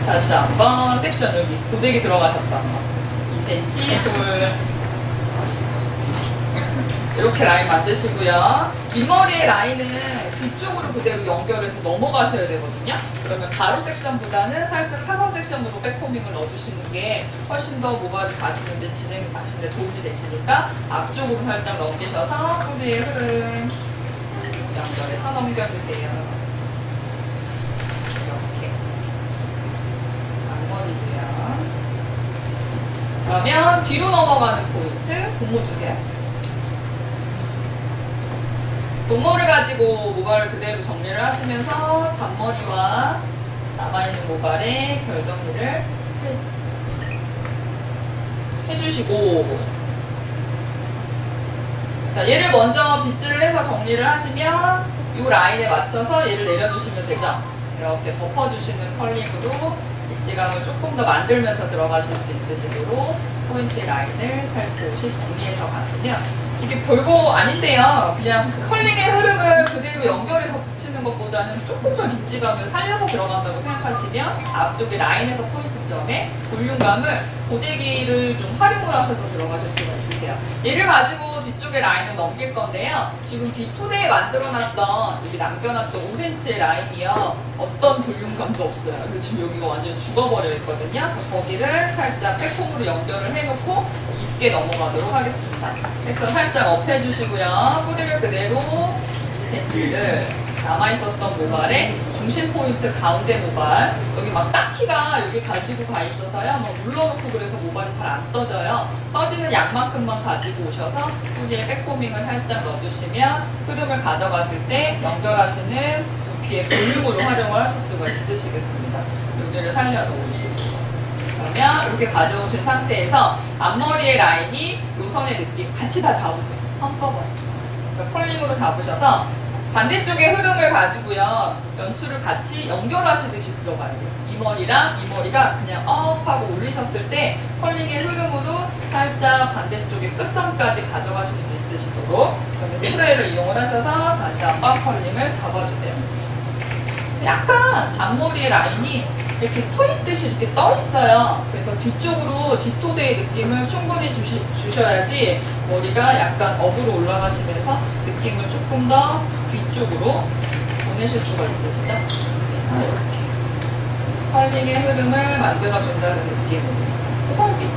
다시 한번 섹션 여기 고데기 들어가셨다. 2cm 돌. 이렇게 라인 만드시고요. 윗머리의 라인은 뒤쪽으로 그대로 연결해서 넘어가셔야 되거든요. 그러면 가로 섹션보다는 살짝 사선 섹션으로 백포밍을 넣어주시는 게 훨씬 더 모발을 가시는데 진행 가시는데 도움이 되시니까 앞쪽으로 살짝 넘기셔서 뿌리의 흐름 연결해서 넘겨주세요. 이렇게 앞머리고요. 그러면 뒤로 넘어가는 포인트 고무주세요. 고무를 가지고 모발을 그대로 정리를 하시면서 잔머리와 남아있는 모발에 결 정리를 해주시고, 자, 얘를 먼저 빗질을 해서 정리를 하시면 이 라인에 맞춰서 얘를 내려주시면 되죠. 이렇게 덮어주시는 컬링으로 입지감을 조금 더 만들면서 들어가실 수 있으시도록 포인트 라인을 살포시 정리해서 가시면 이게 별거 아닌데요. 그냥 컬링의 흐름을 그대로 연결해서 붙이는 것보다는 조금 더 입지감을 살려서 들어간다고 생각하시면 앞쪽에 라인에서 포인트점에 볼륨감을 고데기를 좀 활용을 하셔서 들어가실 수가 있으세요. 얘를 가지고 뒤쪽에 라인을 넘길 건데요. 지금 뒤 토대에 만들어놨던 여기 남겨놨던 5cm의 라인이요. 어떤 볼륨감도 없어요. 그래서 지금 여기가 완전 죽어버려 있거든요. 거기를 살짝 백폼으로 연결을 해놓고 깊게 넘어가도록 하겠습니다. 그래서 살짝 업 해주시고요. 뿌리를 그대로 2cm를 남아있었던 모발에 중심 포인트 가운데 모발, 여기 막 딱히가 여기 가지고 가 있어서요. 뭐 눌러놓고 그래서 모발이 잘 안 떠져요. 떠지는 양만큼만 가지고 오셔서 뿌리에 백포밍을 살짝 넣어주시면 흐름을 가져가실 때 연결하시는 두피의 볼륨으로 활용을 하실 수가 있으시겠습니다. 여기를 살려놓으시고. 그러면 이렇게 가져오신 상태에서 앞머리의 라인이 요선의 느낌 같이 다 잡으세요. 한꺼번에. 그러니까 컬링으로 잡으셔서 반대쪽의 흐름을 가지고요. 연출을 같이 연결하시듯이 들어가야 돼요. 이 머리랑 이 머리가 그냥 업 하고 올리셨을 때 컬링의 흐름으로 살짝 반대쪽의 끝선까지 가져가실 수 있으시도록 그러면 스프레이를 이용을 하셔서 다시 한번 컬링을 잡아주세요. 약간 앞머리의 라인이 이렇게 서 있듯이 이렇게 떠 있어요. 그래서 뒤쪽으로 뒷토대의 느낌을 충분히 주셔야지 머리가 약간 업으로 올라가시면서 느낌을 조금 더 뒤쪽으로 보내실 수가 있으시죠? 자, 이렇게 컬링의 흐름을 만들어준다는 느낌으로 호흡이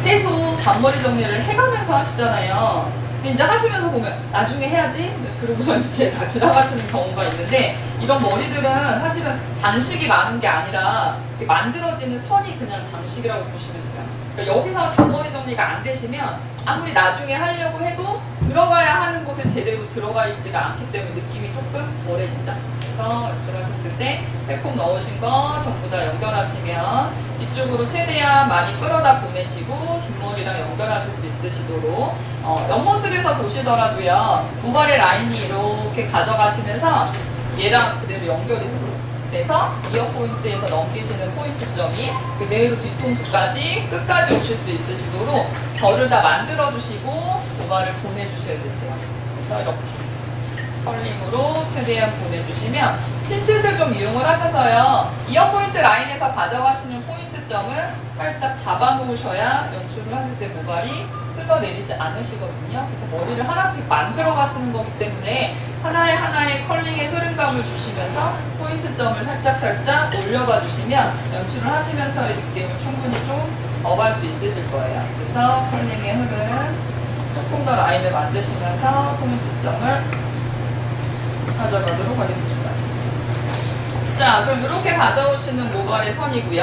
계속 잔머리 정리를 해가면서 하시잖아요. 근데 이제 하시면서 보면 나중에 해야지 그러고서 이제 다 지나가시는 경우가 있는데 이런 머리들은 사실은 장식이 많은 게 아니라 만들어지는 선이 그냥 장식이라고 보시면 돼요. 그러니까 여기서 잔머리 정리가 안 되시면 아무리 나중에 하려고 해도 들어가야 하는 곳에 제대로 들어가 있지가 않기 때문에 느낌이 조금 덜해지죠. 그래서 연출하셨을 때 백폼 넣으신 거 전부 다 연결하시면 뒤쪽으로 최대한 많이 끌어다 보내시고 뒷머리랑 연결하실 수 있으시도록 옆모습에서 보시더라도요. 모발의 라인이 이렇게 가져가시면서 얘랑 그대로 연결이 돼서 이어 포인트에서 넘기시는 포인트점이 그대로 뒤통수까지 끝까지 오실 수 있으시도록 결을 다 만들어주시고 모발을 보내주셔야 되세요. 그래서 이렇게 컬링으로 최대한 보내주시면 핀셋을 좀 이용을 하셔서요. 이어 포인트 라인에서 가져가시는 포인트점을 살짝 잡아놓으셔야 연출을 하실 때 모발이 흘러내리지 않으시거든요. 그래서 머리를 하나씩 만들어 가시는 거기 때문에 하나의 컬링의 흐름감을 주시면서 포인트점을 살짝 올려봐 주시면 연출을 하시면서의 느낌을 충분히 좀 업할 수 있으실 거예요. 그래서 컬링의 흐름 조금 더 라인을 만드시면서 포인트점을 가져가도록 하겠습니다. 자, 그럼 이렇게 가져오시는 모발의 선이고요.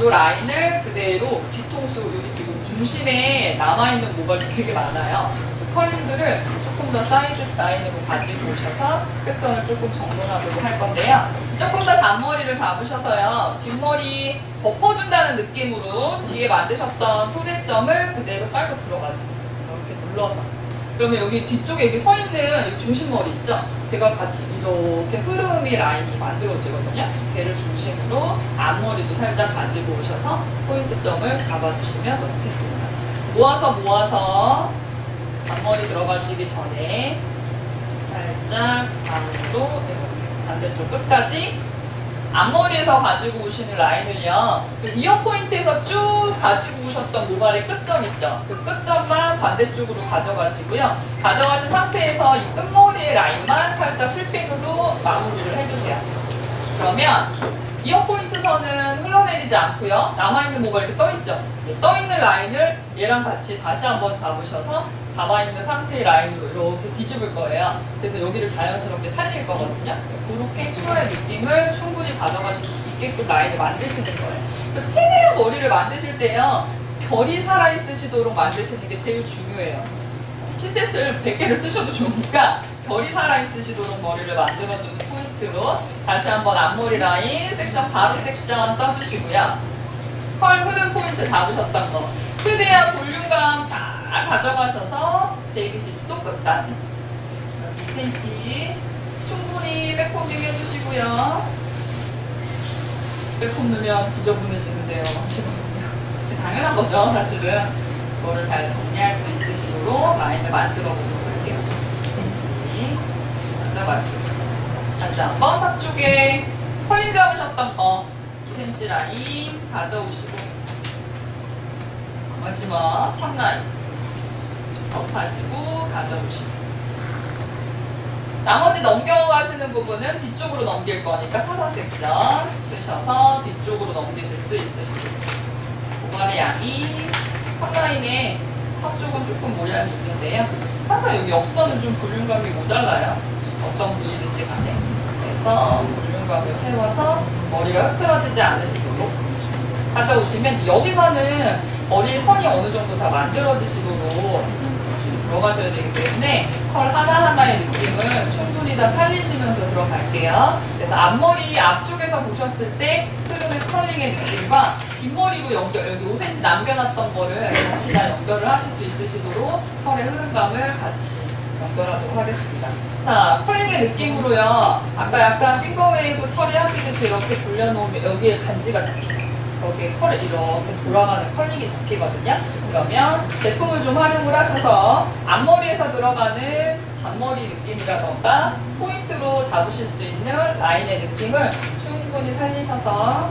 요 라인을 그대로 뒤통수 여기 지금 중심에 남아있는 모발이 되게 많아요. 그 컬링들을 조금 더 사이드 라인으로 가지고 오셔서 끝선을 조금 정돈하도록 할 건데요. 조금 더 잔머리를 잡으셔서요. 뒷머리 덮어준다는 느낌으로 뒤에 만드셨던 토대점을 그대로 깔고 들어가세요. 이렇게 눌러서. 그러면 여기 뒤쪽에 여기 서 있는 중심머리 있죠? 걔가 같이 이렇게 흐름이 라인이 만들어지거든요. 걔를 중심으로 앞머리도 살짝 가지고 오셔서 포인트점을 잡아주시면 좋겠습니다. 모아서 앞머리 들어가시기 전에 살짝 안으로 이렇게 반대쪽 끝까지 앞머리에서 가지고 오시는 라인을요, 그 이어 포인트에서 쭉 가지고 오셨던 모발의 끝점 있죠? 그 끝점만 반대쪽으로 가져가시고요. 가져가신 상태에서 이 끝머리의 라인만 살짝 실핀으로 마무리를 해주세요. 그러면 이어 포인트 선은 흘러내리지 않고요. 남아있는 모발 이렇게 떠있죠? 떠있는 라인을 얘랑 같이 다시 한번 잡으셔서 남아있는 상태의 라인으로 이렇게 뒤집을 거예요. 그래서 여기를 자연스럽게 살릴 거거든요. 그렇게 수로의 느낌을 충분히 가져가실 수 있게끔 라인을 만드시는 거예요. 최대한 머리를 만드실 때요, 결이 살아있으시도록 만드시는 게 제일 중요해요. 핀셋을 100개를 쓰셔도 좋으니까 결이 살아있으시도록 머리를 만들어주는 포인트로 다시 한번 앞머리 라인 섹션, 바로 섹션 떠주시고요. 컬 흐름 포인트 잡으셨던 거 최대한 볼륨감 다 가져가셔서 120도 끝까지 2cm 충분히 백코딩 해주시고요. 백콤 넣으면 지저분해지는데요 하시거든요. 당연한 거죠 사실은. 그거를 잘 정리할 수 있으시도록 라인을 만들어 보도록 할게요. 2cm 가져가시고 다시 한번 탑쪽에 컬링 잡으셨던 거 2cm 라인 가져오시고 마지막 탑 라인 업하시고 가져오시고 나머지 넘겨가시는 부분은 뒤쪽으로 넘길 거니까 타사 섹션 쓰셔서 뒤쪽으로 넘기실 수 있으시고 모발의 양이 탑라인에 탑 쪽은 조금 모양이 있는데요. 항상 여기 옆선은 좀 볼륨감이 모자라요. 어떤 분이든지 간에. 그래서 볼륨감을 채워서 머리가 흐트러지지 않으시도록 가져오시면 여기서는 머리 선이 어느 정도 다 만들어지시도록 들어가셔야 되기 때문에 컬 하나하나의 느낌을 충분히 다 살리시면서 들어갈게요. 그래서 앞머리 앞쪽에서 보셨을 때 흐르는 컬링의 느낌과 뒷머리로 연결, 여기 5cm 남겨놨던 거를 같이 다 연결을 하실 수 있으시도록 컬의 흐름감을 같이 연결하도록 하겠습니다. 자, 컬링의 느낌으로요. 아까 약간 핑거웨이브 처리하시듯이 이렇게 돌려놓으면 여기에 간지가 잡히죠. 여기에 컬이 이렇게 돌아가는 컬링이 잡히거든요. 그러면 제품을 좀 활용을 하셔서 앞머리에서 들어가는 잔머리 느낌이라던가 포인트로 잡으실 수 있는 라인의 느낌을 충분히 살리셔서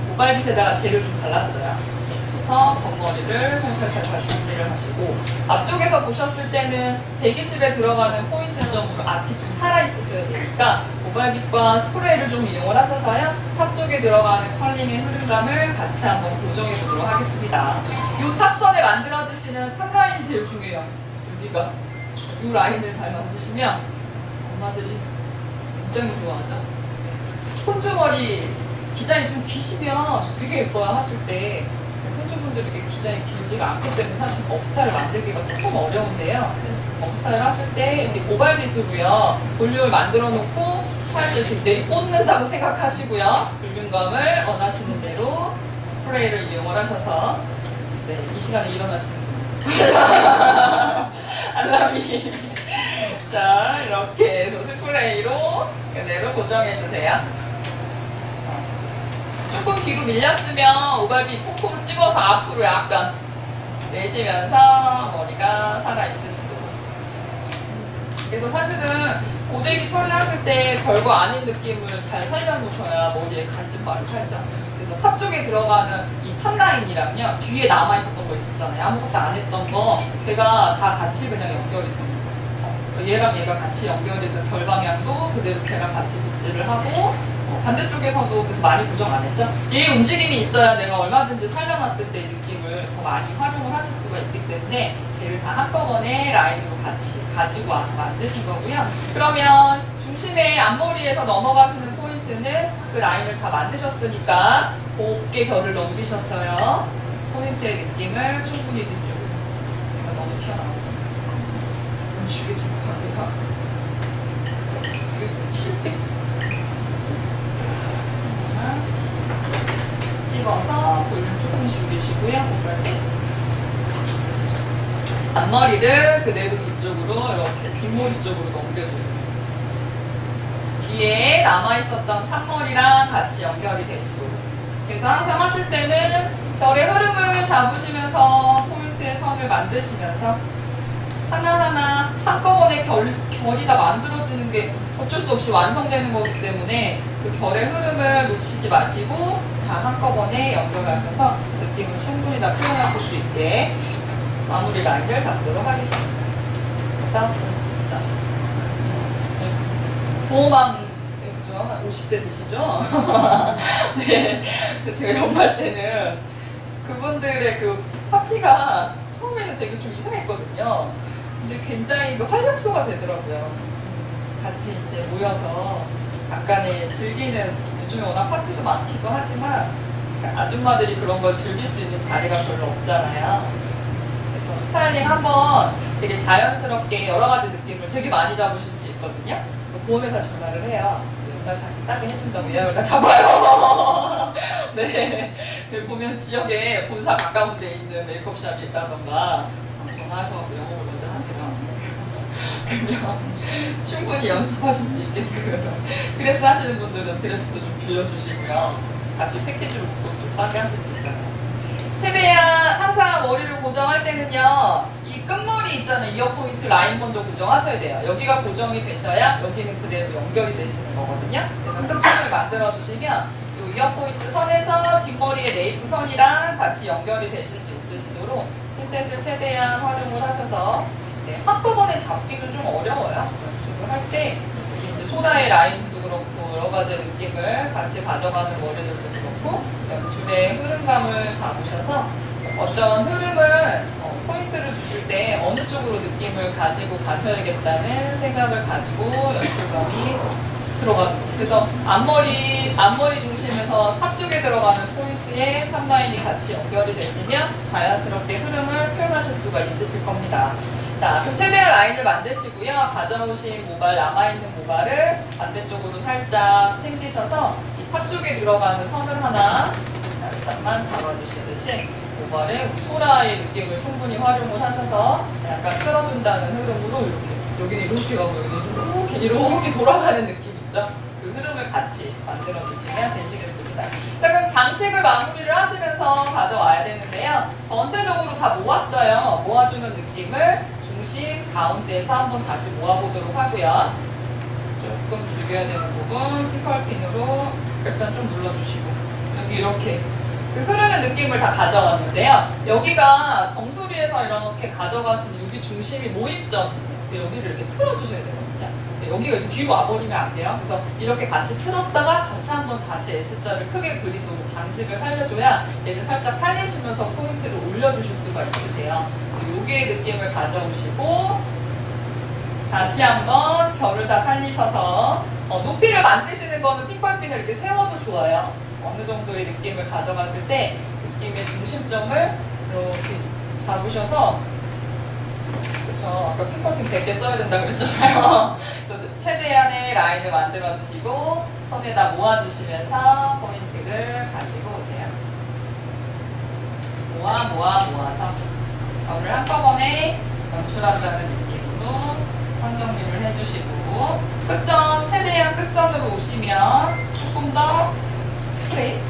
모발빗에다가 젤을 좀 발랐어요. 그래서 겉머리를 살살살살 정리를 하시고 앞쪽에서 보셨을 때는 120에 들어가는 포인트 점으로 앞이 좀 살아있으셔야 되니까 모발빗과 스프레이를 좀 이용을 하셔서요. 탑 쪽에 들어가는 컬링의 흐름감을 같이 한번 고정해 보도록 하겠습니다. 이 탑선에 만들어주시는 탑 라인이 제일 중요해요. 여기가 이 라인을 잘 만드시면 엄마들이 굉장히 좋아하죠. 손주머리 디자인이 좀 기시면 되게 예뻐요 하실 때. 손주분들이 이렇게 디자인이 길지가 않기 때문에 사실 업스타일 만들기가 조금 어려운데요. 업스타일 하실 때 이렇게 모발빗으로요 볼륨을 만들어 놓고 살짝 이렇게 내리꽂는다고 생각하시고요. 볼륨감을 원하시는 대로 스프레이를 이용을 하셔서 네, 이 시간에 일어나시는 분들 알람이 자 이렇게 해서 스프레이로 그대로 고정해주세요. 조금 뒤로 밀렸으면 오발빗 콕콕 찍어서 앞으로 약간 내쉬면서 머리가 살아있으시도록. 그래서 사실은 고데기 처리하실 때 별거 아닌 느낌을 잘 살려놓으셔야 머리에 간짓발을 살짝. 그래서 탑 쪽에 들어가는 이 탑 라인이랑요 뒤에 남아있었던 거 있었잖아요. 아무것도 안 했던 거 걔가 다 같이 그냥 연결이 됐었어요. 얘랑 얘가 같이 연결돼서 결 방향도 그대로 걔랑 같이 빗질을 하고 반대쪽에서도 그래서 많이 고정 안 했죠? 얘 움직임이 있어야 내가 얼마든지 살려놨을 때 느낌을 더 많이 활용을 하실 수가 있기 때문에 얘를 다 한꺼번에 라인으로 같이 가지고 와서 만드신 거고요. 그러면 중심에 앞머리에서 넘어가시는 포인트는 그 라인을 다 만드셨으니까 곱게 결을 넘기셨어요. 포인트의 느낌을 충분히 뒤쪽으로. 얘가 너무 튀어나왔어요. 움직이 좀 가세요. 칠때 집어서 볼륨 조금 줄이시고요. 앞머리를 그대로 뒤쪽으로 이렇게 뒷머리 쪽으로 넘겨주세요. 뒤에 남아있었던 탑머리랑 같이 연결이 되시고 그래서 항상 하실 때는 결의 흐름을 잡으시면서 포인트의 선을 만드시면서 하나하나 한꺼번에 결이 다 만들어지는 게 어쩔 수 없이 완성되는 거기 때문에 그 결의 흐름을 놓치지 마시고 다 한꺼번에 연결하셔서 느낌을 충분히 다 표현하실 수 있게 마무리 라인을 잡도록 하겠습니다. 그래서 진짜 보호망 한 50대 되시죠? 네. 근데 제가 연말 때는 그분들의 그 파티가 처음에는 되게 좀 이상했거든요. 근데 굉장히 그 활력소가 되더라고요. 같이 이제 모여서 약간의 즐기는, 요즘에 워낙 파티도 많기도 하지만 아줌마들이 그런 걸 즐길 수 있는 자리가 별로 없잖아요. 그래서 스타일링 한번 되게 자연스럽게 여러 가지 느낌을 되게 많이 잡으실 수 있거든요. 보험회사 전화를 해요. 연말 파티 싸게 해준다고 예약을 다 잡아요. 네. 보면 지역에 본사 가까운 데 있는 메이크업샵이 있다던가 전화하셔서 영업을 먼저 하세요. 그러면 충분히 연습하실 수 있게끔 드레스 하시는 분들은 드레스도 좀 빌려주시고요. 같이 패키지로 좀 싸게 하실 수 있잖아요. 최대한 항상 머리를 고정할 때는요, 이 끝머리 있잖아요. 이어 포인트 라인 먼저 고정하셔야 돼요. 여기가 고정이 되셔야 여기는 그대로 연결이 되시는 거거든요. 그래서 끝선을 만들어 주시면 이 이어 포인트 선에서 뒷머리의 네이프 선이랑 같이 연결이 되실 수 있으시도록 핀셋을 최대한 활용을 하셔서, 네, 한꺼번에 잡기도 좀 어려워요. 연출을 할 때 이제 소라의 라인도 그렇고 여러 가지 느낌을 같이 가져가는 머리들도 그렇고 연출의 흐름감을 잡으셔서 어떤 흐름을 포인트를 주실 때 어느 쪽으로 느낌을 가지고 가셔야겠다는 생각을 가지고 연출감이 들어가는. 그래서 앞머리 중심에서 탑 쪽에 들어가는 포인트에 탑 라인이 같이 연결이 되시면 자연스럽게 흐름을 표현하실 수가 있으실 겁니다. 자, 그럼 최대한 라인을 만드시고요. 가져오신 모발, 남아있는 모발을 반대쪽으로 살짝 챙기셔서 이 탑 쪽에 들어가는 선을 하나 살짝만 잡아주시듯이 모발에 소라의 느낌을 충분히 활용을 하셔서 약간 끌어준다는 흐름으로 이렇게, 여기는 이렇게 가고 여기는 이렇게 돌아가는 느낌 있죠? 그 흐름을 같이 만들어주시면 되시겠습니다. 자, 그럼 장식을 마무리를 하시면서 가져와야 되는데요. 전체적으로 다 모았어요. 모아주는 느낌을 중심 가운데에서 한번 다시 모아보도록 하고요. 조금 죽여야 되는 부분 핑컬핀으로 일단 좀 눌러주시고, 여기 이렇게 그 흐르는 느낌을 다 가져왔는데요. 여기가 정수리에서 이렇게 가져가신 여기 중심이 모임점이에요. 여기를 이렇게 틀어주셔야 되거든요. 여기가 뒤로 와버리면 안 돼요. 그래서 이렇게 같이 틀었다가 같이 한번 다시 S자를 크게 그리도록 장식을 살려줘야 얘를 살짝 살리시면서 포인트를 올려주실 수가 있으세요. 여기의 느낌을 가져오시고 다시 한번 결을 다 살리셔서 높이를 만드시는 거는 핑컬핀을 이렇게 세워도 좋아요. 어느 정도의 느낌을 가져가실 때 느낌의 중심점을 이렇게 잡으셔서, 그쵸, 아까 핑컬핀 100개 써야 된다고 그랬잖아요. 그래서 최대한의 라인을 만들어 주시고 손에다 모아주시면서 포인트를 가지고 오세요. 모아서 결을 한꺼번에 연출한다는 느낌으로 선 정리를 해주시고, 끝점 최대한 끝선으로 오시면 조금 더 스트레이트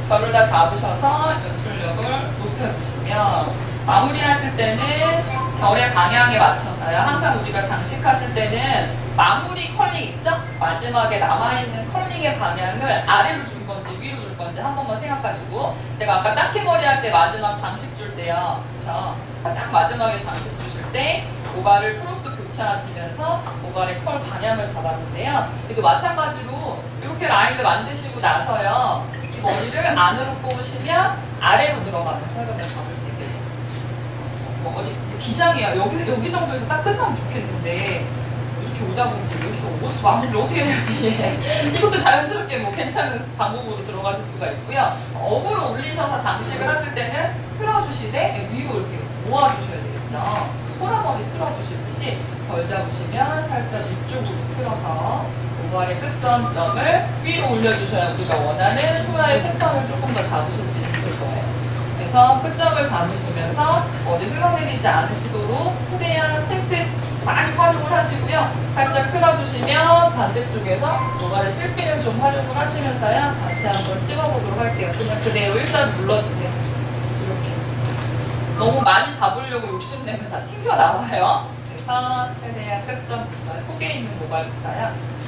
결을 다 잡으셔서 연출력을 높여주시면, 마무리하실 때는 결의 방향에 맞춰서요. 항상 우리가 장식하실 때는 마무리 컬링 있죠? 마지막에 남아있는 컬링의 방향을 아래로 줄 건지 위로 줄 건지 한 번만 생각하시고, 제가 아까 딱히 머리 할 때 마지막 장식 줄 때요, 그쵸? 가장 마지막에 장식 주실 때 모발을 크로스 교차하시면서 모발의 컬 방향을 잡았는데요. 이도 마찬가지로 이렇게 라인을 만드시고 나서요, 이 머리를 안으로 꼬으시면 아래로 들어가는 흐름을 잡을 수 있겠죠. 머리 기장이에요. 여기 정도에서 딱 끝나면 좋겠는데 이렇게 오다 보면 여기서 옷 마무리를 어떻게 해야 될지 이것도 자연스럽게 뭐 괜찮은 방법으로 들어가실 수가 있고요. 업으로 올리셔서 장식을 하실 때는 틀어주시되 위로 이렇게 모아주셔야 되겠죠. 소라머리 틀어주시듯이 벌 잡으시면 살짝 위쪽으로 틀어서 모발의 끝선점을 위로 올려주셔야 우리가 원하는 소라의 패턴을 조금 더 잡으실 수 있을 거예요. 그래서 끝점을 잡으시면서 머리 흘러내리지 않으시도록 최대한 팩트 많이 활용을 하시고요. 살짝 틀어주시면 반대쪽에서 모발의 실핀을 좀 활용을 하시면서요. 다시 한번 찍어보도록 할게요. 그냥 그대로 일단 눌러주세요. 이렇게. 너무 많이 잡으려고 욕심내면 다 튕겨 나와요. 그래서 1부터 최대한 끝점 속에 있는 모발부터요.